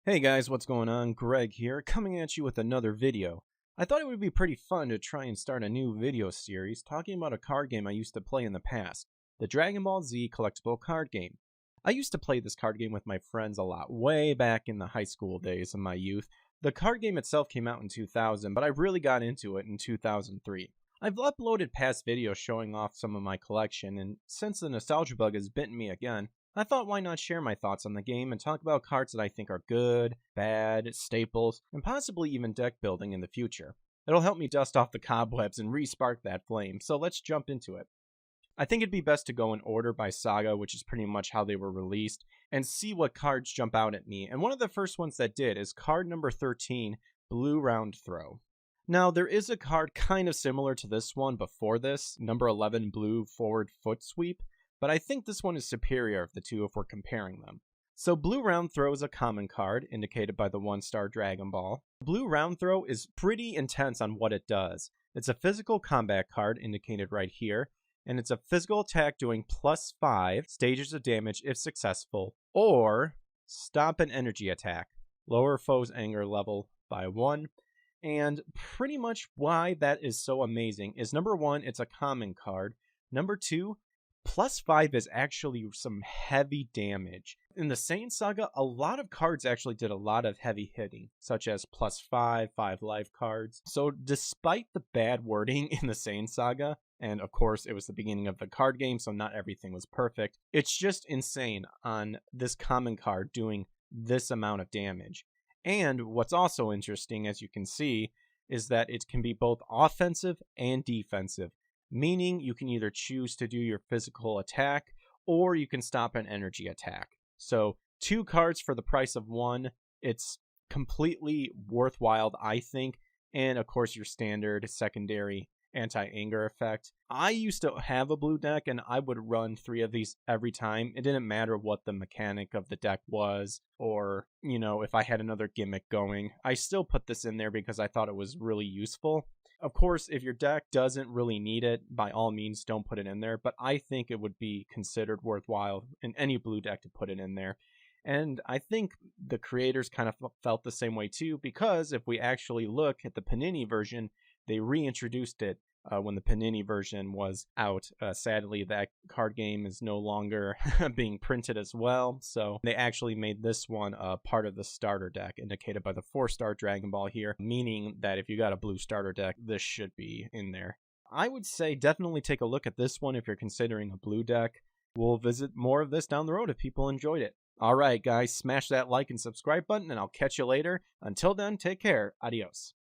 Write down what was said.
Hey guys, what's going on? Greg here, coming at you with another video. I thought it would be pretty fun to try and start a new video series talking about a card game I used to play in the past, the Dragon Ball Z collectible card game. I used to play this card game with my friends a lot, way back in the high school days of my youth. The card game itself came out in 2000, but I really got into it in 2003. I've uploaded past videos showing off some of my collection, and since the nostalgia bug has bitten me again, I thought why not share my thoughts on the game and talk about cards that I think are good, bad, staples, and possibly even deck building in the future. It'll help me dust off the cobwebs and re-spark that flame, so let's jump into it. I think it'd be best to go in order by saga, which is pretty much how they were released, and see what cards jump out at me. And one of the first ones that did is card number 13, Blue Round Throw. Now, there is a card kind of similar to this one before this, number 11, Blue Forward Foot Sweep, but I think this one is superior of the two if we're comparing them. So Blue Round Throw is a common card, indicated by the 1-star Dragon Ball. Blue Round Throw is pretty intense on what it does. It's a physical combat card, indicated right here, and it's a physical attack doing +5 stages of damage if successful, or stop an energy attack, lower foe's anger level by 1. And pretty much why that is so amazing is number 1, it's a common card. Number 2, +5 is actually some heavy damage. In the Saiyan Saga, a lot of cards actually did a lot of heavy hitting, such as +5, 5 life cards. So despite the bad wording in the Saiyan Saga, and of course it was the beginning of the card game, so not everything was perfect, it's just insane on this common card doing this amount of damage. And what's also interesting, as you can see, is that it can be both offensive and defensive, meaning you can either choose to do your physical attack or you can stop an energy attack. So 2 cards for the price of 1. It's completely worthwhile, I think. And of course, your standard secondary anti-anger effect. I used to have a blue deck and I would run 3 of these every time. It didn't matter what the mechanic of the deck was or, if I had another gimmick going. I still put this in there because I thought it was really useful. Of course, if your deck doesn't really need it, by all means, don't put it in there. But I think it would be considered worthwhile in any blue deck to put it in there. And I think the creators kind of felt the same way too, because if we actually look at the Panini version, they reintroduced it when the Panini version was out. Sadly, that card game is no longer being printed as well, so they actually made this one part of the starter deck, indicated by the 4-star Dragon Ball here, meaning that if you got a blue starter deck, this should be in there. I would say definitely take a look at this one if you're considering a blue deck. We'll visit more of this down the road if people enjoyed it. Alright guys, smash that like and subscribe button and I'll catch you later. Until then, take care. Adios.